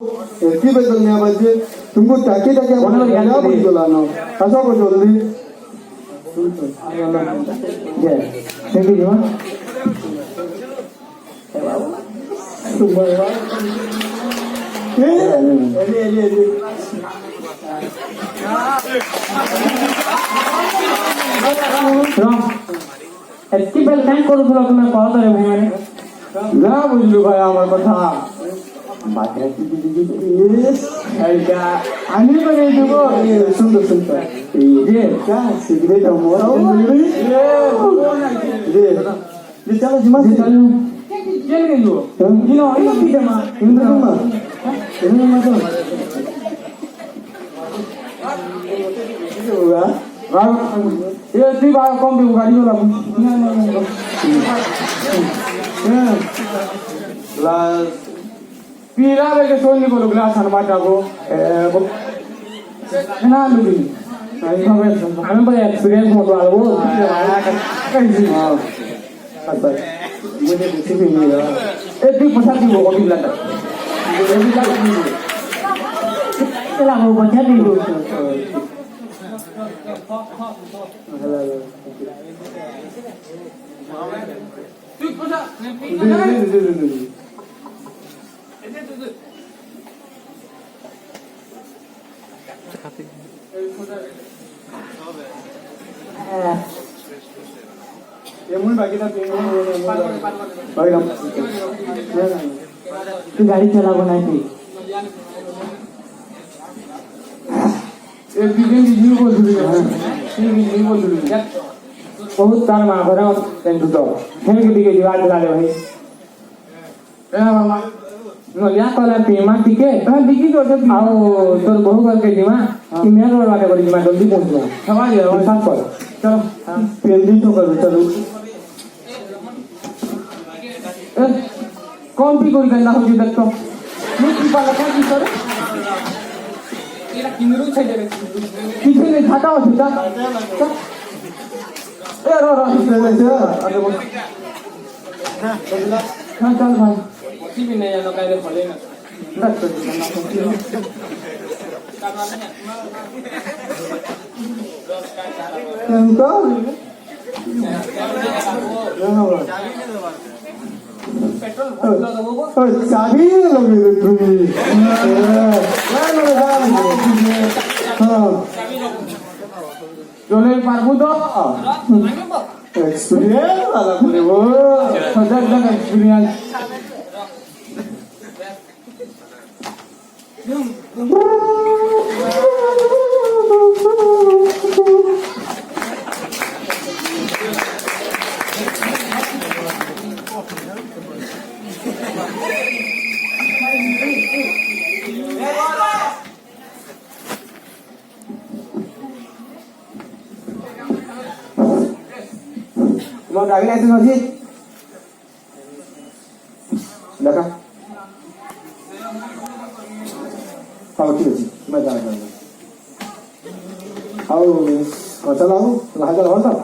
एकी बद्दल नाही पाहिजे तुमको टाकी टाकी बोला ना असं बोल जल्दी थैंक यू एतकी बेल काय करू तुला तुम्ही कॉल करे भाई ना बुझलू भाई আমার কথা आणि पण येतो सुंदर सुंदर ये क्या सिगरेट मोर ये चलो जिमा चलो चल गेलो गिनो आयो पिटमा इंद्रमा इंद्रमा तो ये ती बा कम भी गाड़ी वाला लास्ट पीरा के सोनी को ग्लास हनमाटा को ना लुगी हमें बड़ा एक्सपीरियंस हो रहा है वो कैसी अच्छा मुझे किसी भी नहीं रहा एक भी पता नहीं वो कभी लगा ये भी लगा चला वो बचा दी वो तू पता ये बाकी था तू गाड़ी चला बनाई थी एक दिन बोल बहुत तार मार भरा तेन तो खेल के दिखे दीवार चला ले भाई ए मामा नलिया कला पेमा टिके हां दिखी तो जब आओ तोर बहु करके दिमा कि मैं रोड वाले बड़ी दिमा जल्दी पहुंच जा समझ गया और साथ पर चलो पेंदी तो कर चलो कौन भी कोई गंदा हो जी तक तो मैं की पाला का की करे तेरा किंदरू छे रे पीछे ने घाटा हो सीधा ए रो से अरे वो हां चल भाई की भी नहीं जानो काहे फले ना रख तो पेट्रोल चाबी लगे तुम्ही चले पारबू तो एक्सपीरियंस वाला बोले वो सजग लग एक्सपीरियंस तुम्हारा ड्राइविंग लाइसेंस ଅଛି देखा हाँ ठीक है मैं जाना चाहूँगा आओ चलो आओ वहाँ चलो और सब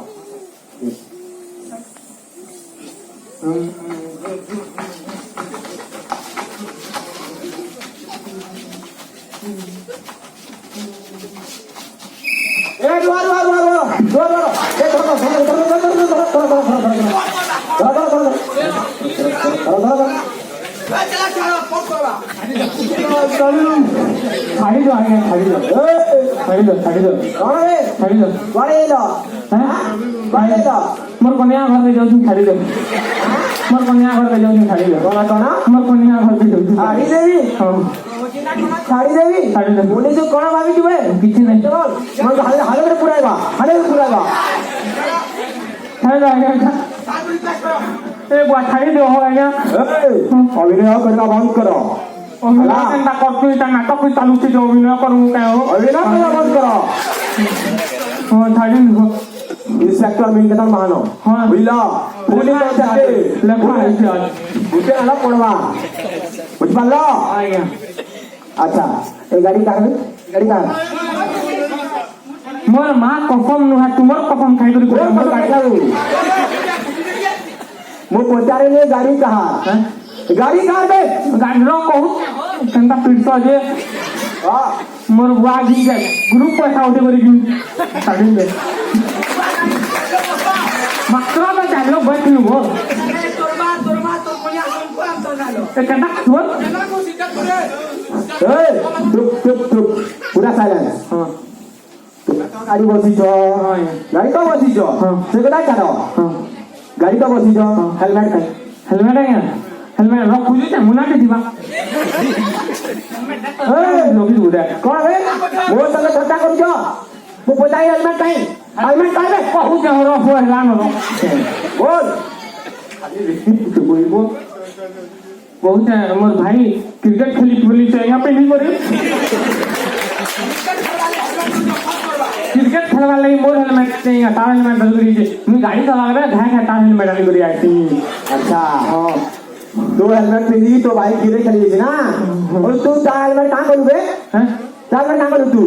मोर कन्या घर में जाऊँ छाड़ी दे मोर कन्या घर में जाऊँ छाड़ी दे कौन कौन मोर कन्या घर में जाऊँ छाड़ी देवी छाड़ी देवी छाड़ी दे बोले जो कौन भाभी जुए किसी नहीं चल मन हाले में पुराएगा छाड़ी दे ए बुआ छाड़ी दे हो गया अभिनय करना बंद करो अभिनय करना करते ता नाटक कोई चालू थी जो अभिनय करूँ क्या हो अभिनय करना बंद करो हाँ छाड़ी दे इस सेक्टर में कितना मानो हाँ बुझला पुलिस जाते लखा है आज उसे अलग पड़वा बुझ पालो आ गया अच्छा ये गाड़ी कहाँ है गाड़ी कहाँ मोर माँ कसम नुहा तुमर कसम खाई करी है मोर गाड़ी लाऊ मो पहुंचारे ले गाड़ी कहाँ गाड़ी कहाँ पे गाड़ी रो कहू केनता पिटतो जे हां मोर बुआ जी के ग्रुप पैसा उठे करी कि साड़ी दे मात्र में डालो बैठ नु वो तोर मां तोर कोनिया हमको हम तो डालो ए केनता छोड़ केना को सिक्का करे ए चुप पूरा साइलेंस हां गाड़ी बसी जो गाड़ी तो बसी जो से कदा करो हां गाड़ी तो बसी जो हेलमेट का हेलमेट है हेलमेट रख खुली ते मुना के दिबा ए लोगी उड़े कौन है वो संग धक्का कर जो वो बताई हेलमेट काई रे कहू के हो हो लान हो बोल तो कोई वो बहुत है मोर भाई क्रिकेट खेली से यहाँ पे नहीं करे क्रिकेट खेलवा लगी मोर हेलमेट चाहिए तार हेलमेट डाल करी जे मैं गाड़ी चला रहा घाय घाय तार हेलमेट डाल करी आई थी अच्छा तू हेलमेट पहनी तो भाई गिरे खेली थी ना और तू ता हेलमेट कहां करू बे हैं ता हेलमेट कहां करू तू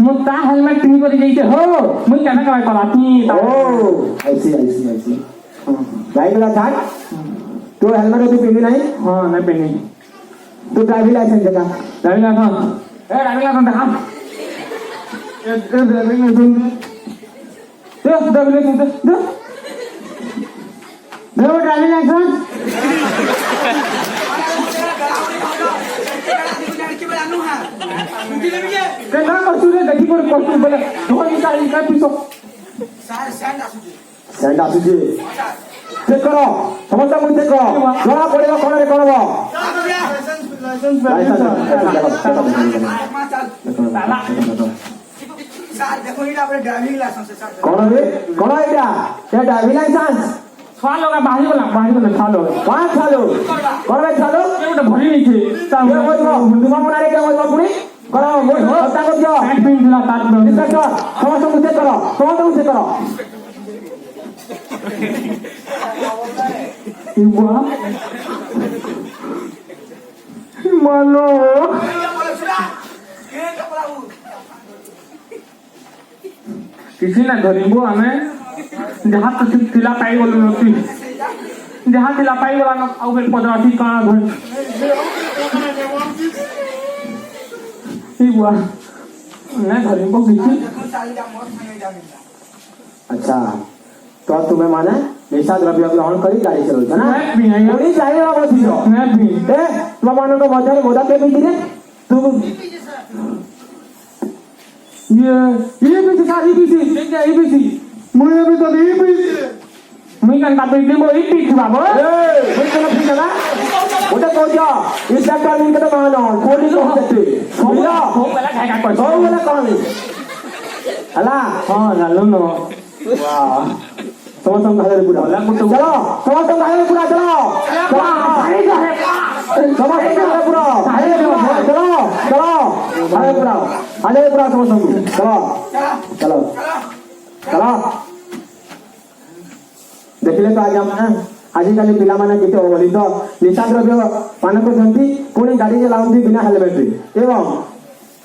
मुता हेलमेट पिन करी जाइते हो मैं केना कराय कराती ओ ऐसी गाड़ी वाला था तू हेलमेट तू पहनी नहीं हां नहीं पहनी तू ड्राइविंग लाइसेंस देखा ड्राइविंग लाइसेंस ड्राइविंग लाइसेंस दिखा ड्राइविंग लाइसेंस ड्राइविंग लाइसेंस केना करछु रे देखि पर करछु बोले धोनी गाड़ी का पिसो सेंड आसुची चेक करो समस्त मुझे चेक करो जरा पड़ेगा कोन रे करबो लाइसेंस देखो ये अपने ड्राइविंग लाइसेंस है सर कौन रे कौन है क्या ये ड्राइविंग लाइसेंस छा लोग बाहरी वाला छा लोग कौन छालो कौन रे छालो ये उठे भरी नहीं छे क्या बोलबो हिंदू मां बना रे क्या बोलबो पुनी करो वो हत्या कर दियो पैंट पिन दिला तार में निकल समस्त मुझे करो बुआ मानो किसी ना धरिबो हमें जहां तक तिला पाई बोल नती जहां तिला पाई वाला न आउ बेल पदराठी का घर ई बुआ ना धरिबो किसी अच्छा तो तुम्हें माने निशा द्रव्य ग्रहण करी गाड़ी चलो ना मैं भी नहीं पुलिस चाहिए ना बस जो मैं भी ए तुम मानो तो मजा मोदा के भी दिले तू ये भी सारी भी थी ये भी थी मुझे भी तो नहीं भी मैं कंटा पे दे मोई पीठ बाबू ए कोई तो नहीं चला उधर पहुंच जा इस डॉक्टर ने तो मानो पुलिस को देते बोला हो वाला काय काय सौ वाला कौन है हला हां लालो नो वाह समस्त घाले पूरा बोला कुछ चलो समस्त घाले पूरा चलो भाई जो है समस्त घाले पूरा चलो घाले पूरा समस्त चलो देखिले तो आज हम आजिकाली पिला माने केते अवलित निशा द्रव्य पान करथंती पुणी गाड़ी चलाउंती बिना हेलमेट एवं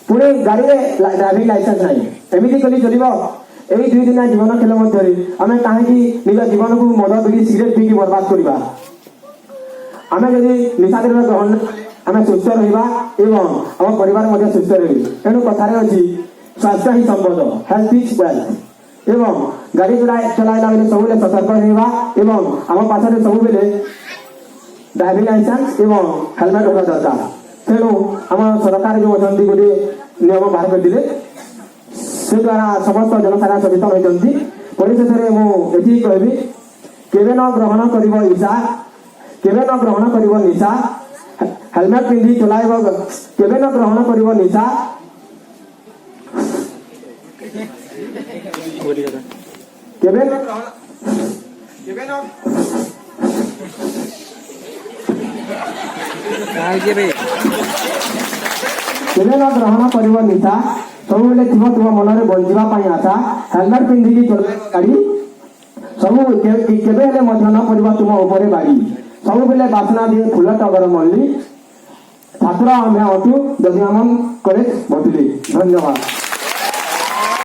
पुणी गाड़ी रे ड्राइविंग लाइसेंस नहीं एमिति कली चलिबो एई 2 दिन जीवन खेल मध्य आम कहीं निज जीवन को मद बिड़ी सिगरेट पीकी बर्बाद करवा आम जदि निशा द्रव्य ग्रहण आम सुस्थ रहा एवं आम परिवार सुस्थ रही तेणु कथार अच्छी स्वास्थ्य ही संपद हेल्थ इज वेल्थ एवं गाड़ी चलाइला बेले सब सतर्क रहा एवं आम पाखे सब ड्राइविंग लाइसेंस एवं हेलमेट होगा दरकार तेणु आम सरकार जो अच्छा गोटे नियम बाहर करते से द्वारा समस्त जनसाधारण सचेतन होती परिशेष में मुझे कहबी केवे न ग्रहण कर निशा हेलमेट पिंधि चलाइब केवे न ग्रहण कर निशा केवे न ग्रहण कर निशा सब बेले तुम मन में बंचा आशा हेलमेट पिंधिकी गाड़ी सब केवे न पड़ा तुम ऊपर बाड़ी सब बेले बासना दिए फूल टगर मल्ली ठाकुर आम अटू दधियामन कॉलेज भटुली धन्यवाद।